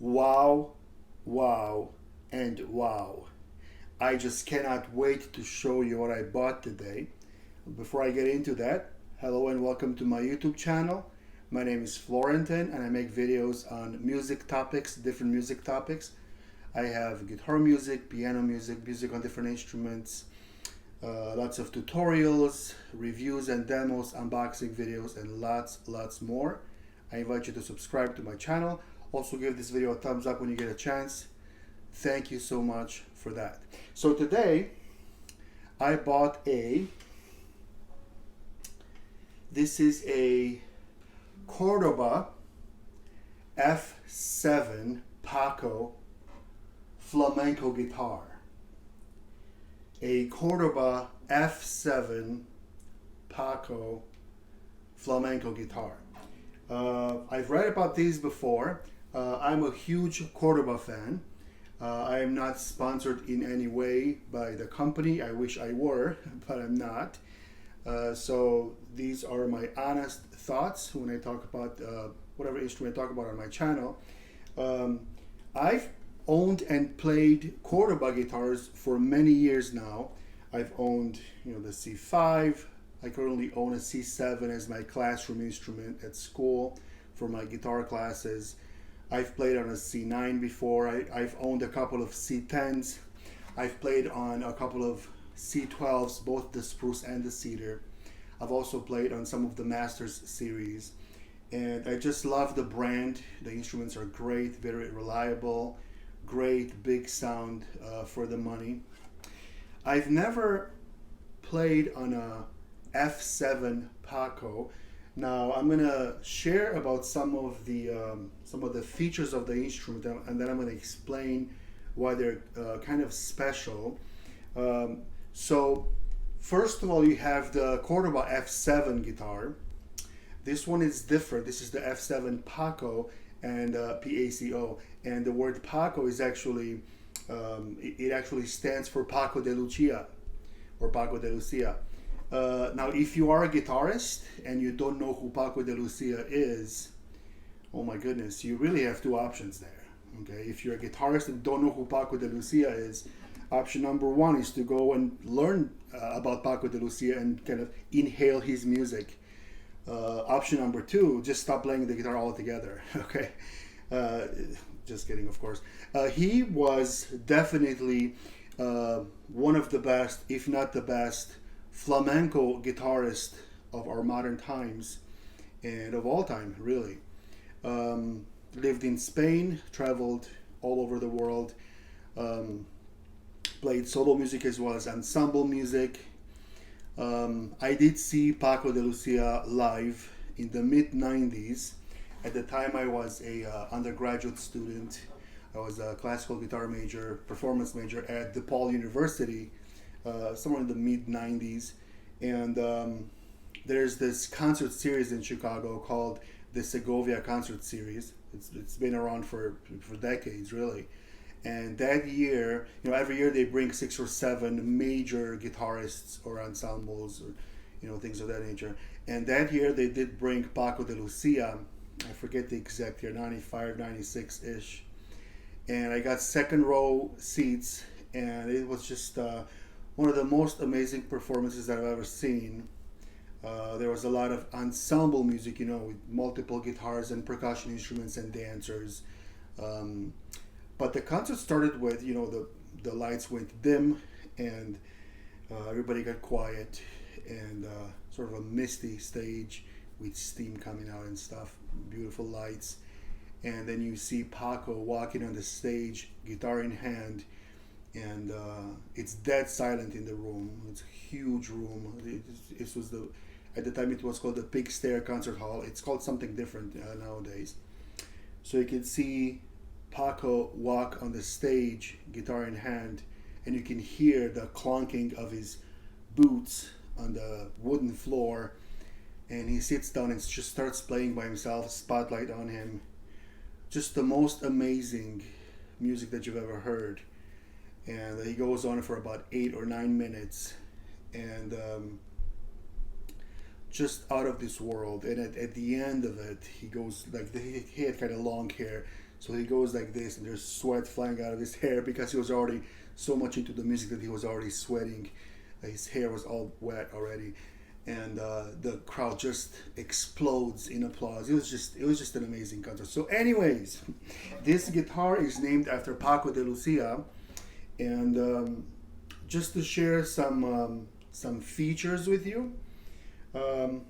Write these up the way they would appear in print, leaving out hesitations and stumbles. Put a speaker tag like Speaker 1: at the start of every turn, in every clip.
Speaker 1: Wow, wow, and wow. I just cannot wait to show you what I bought today. Before I get into that, hello and welcome to my YouTube channel. My name is Florentin and I make videos on music topics, different music topics. I have guitar music, piano music, music on different instruments, lots of tutorials, reviews and demos, unboxing videos, and lots more. I invite you to subscribe to my channel. Also give this video a thumbs up when you get a chance. Thank you so much for that. So today I bought this is a Cordoba F7 Paco Flamenco guitar. A Cordoba F7 Paco Flamenco guitar. I've read about these before. I'm a huge Cordoba fan. I am not sponsored in any way by the company. I wish I were, but I'm not. So these are my honest thoughts when I talk about whatever instrument I talk about on my channel. I've owned and played Cordoba guitars for many years now. I've owned, the C5. I currently own a C7 as my classroom instrument at school for my guitar classes. I've played on a C9 before. I've owned a couple of C10s. I've played on a couple of C12s, both the spruce and the cedar. I've also played on some of the Masters series. And I just love the brand. The instruments are great, very reliable, great big sound for the money. I've never played on a F7 Paco. Now I'm gonna share about some of the features of the instrument, and then I'm gonna explain why they're kind of special. So first of all, you have the Cordoba F7 guitar. This one is different. This is the F7 Paco and PACO, and the word Paco is actually it actually stands for Paco de Lucia or Paco de Lucia. Now, if you are a guitarist and you don't know who Paco de Lucia is, oh my goodness, you really have two options there. Okay, if you're a guitarist and don't know who Paco de Lucia is, option number one is to go and learn about Paco de Lucia and kind of inhale his music. Option number two, just stop playing the guitar altogether. Okay, just kidding, of course. He was definitely one of the best, if not the best, flamenco guitarist of our modern times and of all time, really. Lived in Spain, traveled all over the world, played solo music as well as ensemble music. I did see Paco de Lucia live in the mid-90s. At the time I was a undergraduate student. I was a classical guitar major, performance major at DePaul University, somewhere in the mid-90s. And there's this concert series in Chicago called the Segovia Concert Series. It's been around for decades, really. And that year, every year they bring 6 or 7 major guitarists or ensembles or, things of that nature. And that year they did bring Paco de Lucia. I forget the exact year, 95, 96-ish. And I got second row seats, and it was just one of the most amazing performances that I've ever seen. There was a lot of ensemble music, with multiple guitars and percussion instruments and dancers. But the concert started with, the lights went dim and everybody got quiet and sort of a misty stage with steam coming out and stuff, beautiful lights. And then you see Paco walking on the stage, guitar in hand, and it's dead silent in the room. It's a huge room. It was at the time it was called the Big Stair Concert Hall. It's called something different nowadays. So you can see Paco walk on the stage, guitar in hand, and you can hear the clonking of his boots on the wooden floor. And he sits down and just starts playing by himself, spotlight on him. Just the most amazing music that you've ever heard. And he goes on for about 8 or 9 minutes. And just out of this world. And at the end of it, he goes, like, he had kind of long hair, So he goes like this, and there's sweat flying out of his hair because he was already so much into the music that he was already sweating. His hair was all wet already, and the crowd just explodes in applause. It was just an amazing concert. So, anyways, this guitar is named after Paco de Lucia, and just to share some features with you. I'd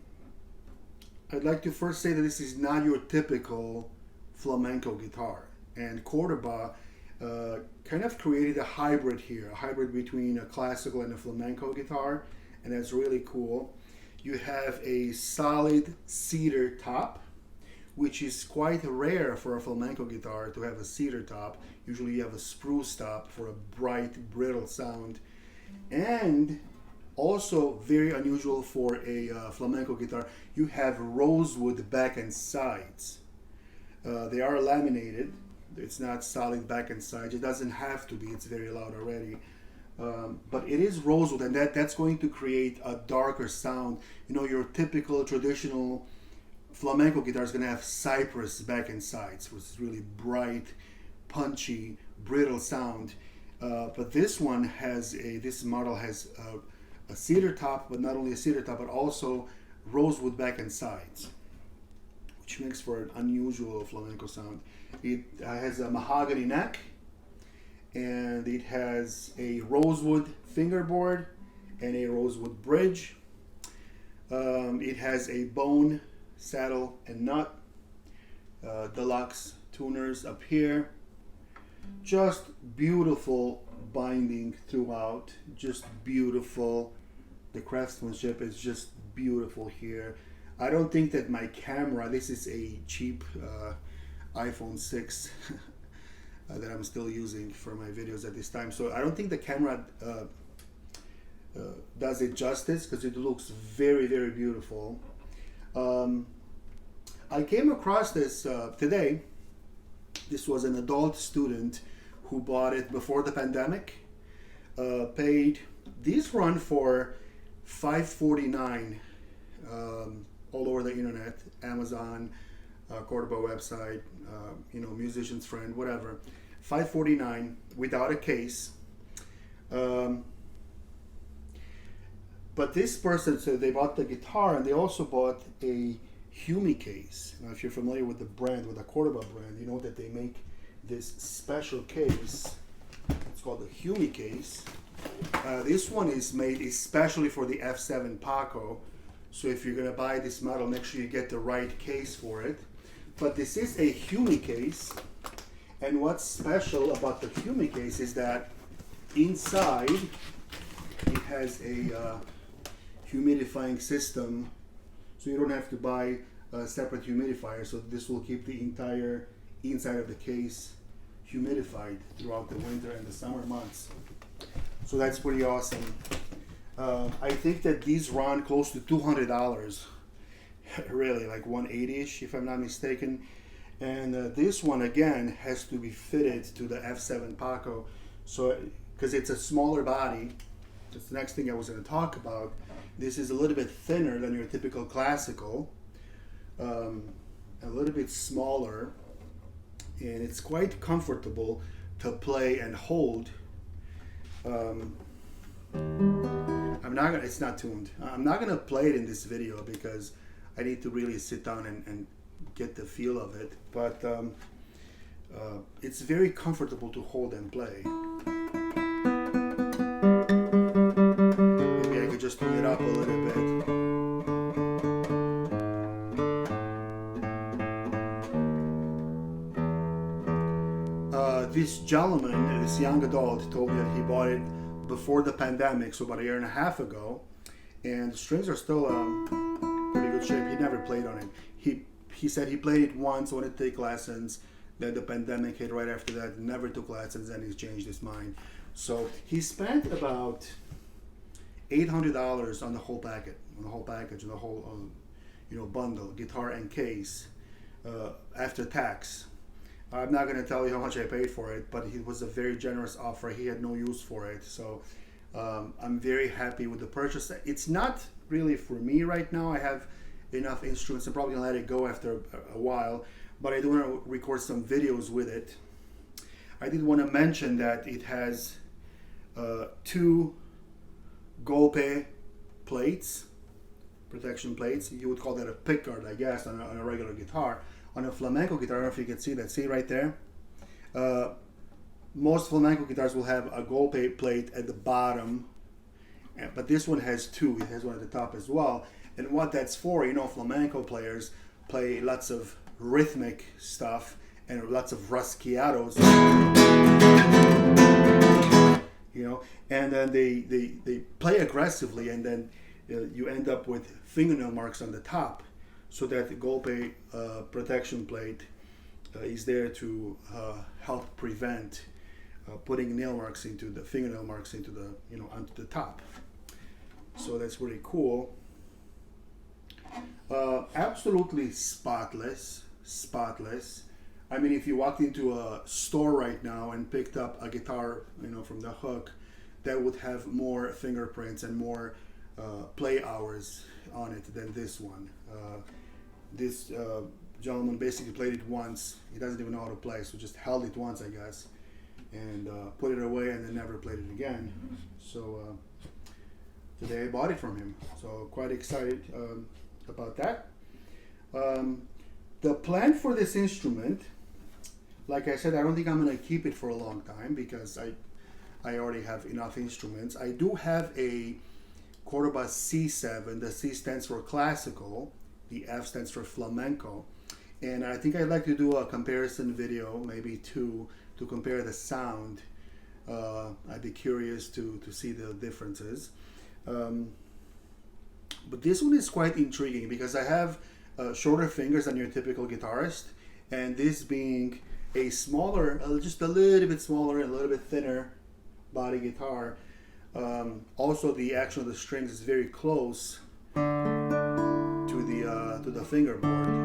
Speaker 1: like to first say that this is not your typical flamenco guitar, and Cordoba kind of created a hybrid here, a hybrid between a classical and a flamenco guitar, and that's really cool. You have a solid cedar top, which is quite rare for a flamenco guitar to have a cedar top. Usually you have a spruce top for a bright, brittle sound, and also very unusual for a flamenco guitar, you have rosewood back and sides. They are laminated. It's not solid back and sides. It doesn't have to be. It's very loud already. But it is rosewood, and that's going to create a darker sound. You know, your typical traditional flamenco guitar is going to have cypress back and sides, which is really bright, punchy, brittle sound. But this model has a cedar top, but not only a cedar top, but also rosewood back and sides, which makes for an unusual flamenco sound. It has a mahogany neck, and it has a rosewood fingerboard and a rosewood bridge. It has a bone saddle and nut, deluxe tuners up here. Just beautiful binding throughout, just beautiful. The craftsmanship is just beautiful here. I don't think that my camera, this is a cheap iPhone 6 that I'm still using for my videos at this time, so I don't think the camera does it justice, because it looks very, very beautiful. I came across this today. This was an adult student who bought it before the pandemic. Paid, these run for $549 all over the internet, Amazon, Cordoba website, musician's friend, whatever. $549 without a case. But this person said they bought the guitar, and they also bought a Humicase. Now, if you're familiar with the brand, with the Cordoba brand, you know that they make this special case. It's called the Humicase. This one is made especially for the F7 Paco. So if you're going to buy this model, make sure you get the right case for it. But this is a Humicase, and what's special about the Humicase is that inside it has a humidifying system, so you don't have to buy a separate humidifier. So this will keep the entire inside of the case humidified throughout the winter and the summer months. So that's pretty awesome. I think that these run close to $200, really, like 180-ish if I'm not mistaken. And this one again has to be fitted to the F7 Paco, so because it's a smaller body. That's the next thing I was going to talk about. This is a little bit thinner than your typical classical, a little bit smaller, and it's quite comfortable to play and hold. It's not tuned. I'm not gonna play it in this video because I need to really sit down and get the feel of it. But it's very comfortable to hold and play. Maybe I could just tune it up a little bit. This gentleman, this young adult, told me that he bought it before the pandemic, so about a year and a half ago, and the strings are still pretty good shape. He never played on it. He said he played it once, wanted to take lessons, then the pandemic hit right after that, never took lessons, and he's changed his mind. So he spent about $800 on the whole package, on the whole bundle, guitar and case, after tax. I'm not going to tell you how much I paid for it, but it was a very generous offer. He had no use for it, so I'm very happy with the purchase. It's not really for me right now. I have enough instruments. I'm probably going to let it go after a while, but I do want to record some videos with it. I did want to mention that it has 2 golpe plates, protection plates. You would call that a pickguard, I guess, on a regular guitar. On a flamenco guitar, I don't know if you can see that. See right there? Most flamenco guitars will have a golpe plate at the bottom, but this one has 2. It has one at the top as well. And what that's for, you know, flamenco players play lots of rhythmic stuff and lots of rasgueados, you know, and then they play aggressively, and then you end up with fingernail marks on the top, so that the golpe protection plate is there to help prevent putting nail marks into the fingernail marks into the, you know, onto the top. So that's really cool. Absolutely spotless. I mean, if you walked into a store right now and picked up a guitar, you know, from the hook, that would have more fingerprints and more play hours on it than this one. This gentleman basically played it once. He doesn't even know how to play, so just held it once, I guess, and put it away, and then never played it again. So today I bought it from him. So quite excited about that. The plan for this instrument, like I said, I don't think I'm going to keep it for a long time because I already have enough instruments. I do have a Cordoba C7. The C stands for classical, the F stands for flamenco, and I think I'd like to do a comparison video, maybe 2, to compare the sound. I'd be curious to see the differences. But this one is quite intriguing because I have shorter fingers than your typical guitarist, and this being a smaller, just a little bit smaller and a little bit thinner body guitar, also the action of the strings is very close to the fingerboard.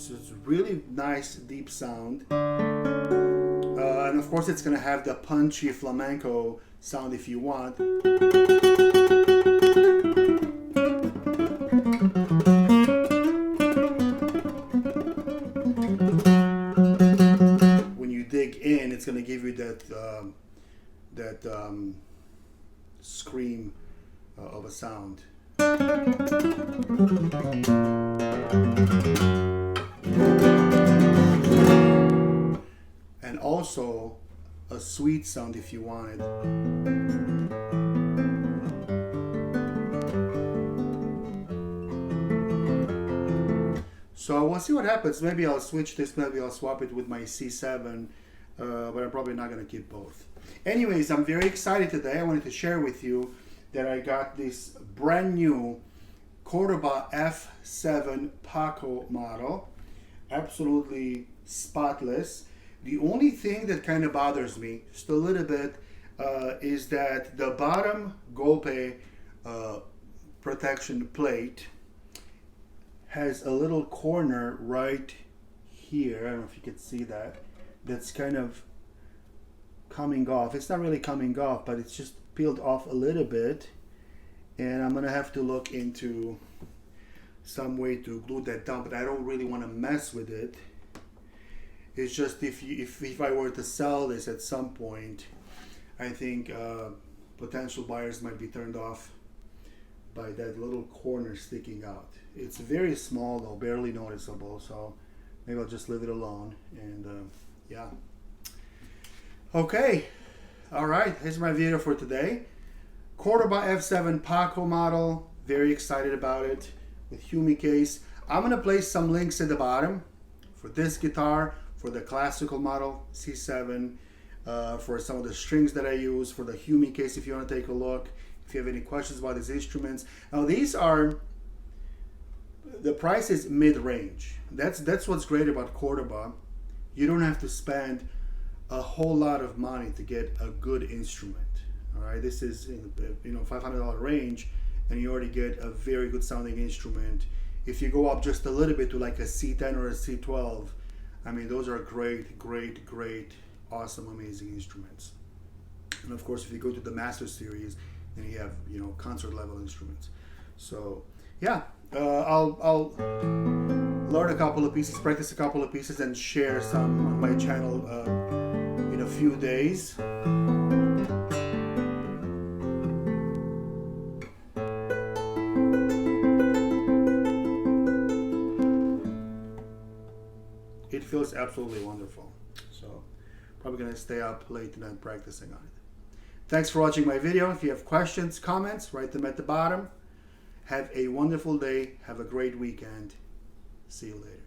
Speaker 1: It's really nice deep sound, and of course it's gonna have the punchy flamenco sound if you want. When you dig in, it's gonna give you that scream of a sound. And also a sweet sound if you wanted. So we'll see what happens. Maybe I'll switch this, maybe I'll swap it with my C7, but I'm probably not going to keep both. Anyways, I'm very excited today. I wanted to share with you that I got this brand new Cordoba F7 Paco model. Absolutely spotless. The only thing that kind of bothers me just a little bit is that the bottom golpe protection plate has a little corner right here. I don't know if you can see that. That's kind of coming off. It's not really coming off, but it's just peeled off a little bit. And I'm gonna have to look into some way to glue that down, but I don't really want to mess with it. It's just if I were to sell this at some point, I think potential buyers might be turned off by that little corner sticking out. It's very small though, barely noticeable, so maybe I'll just leave it alone. And yeah. Okay, all right, here's my video for today. Cordoba F7 Paco model, very excited about it, with Humicase. I'm gonna place some links at the bottom for this guitar, for the classical model C7, for some of the strings that I use, for the Humicase if you want to take a look, if you have any questions about these instruments. Now these are, the price is mid-range. That's what's great about Cordoba. You don't have to spend a whole lot of money to get a good instrument. All right, this is in $500 range, and you already get a very good sounding instrument if you go up just a little bit to like a C10 or a C12, I mean, those are great, great, great, awesome, amazing instruments. And of course, if you go to the Master Series, then you have, you know, concert level instruments. So yeah, I'll learn a couple of pieces, practice a couple of pieces, and share some on my channel in a few days. It feels absolutely wonderful. So probably gonna stay up late tonight practicing on it. Thanks for watching my video. If you have questions, comments, write them at the bottom. Have a wonderful day. Have a great weekend. See you later.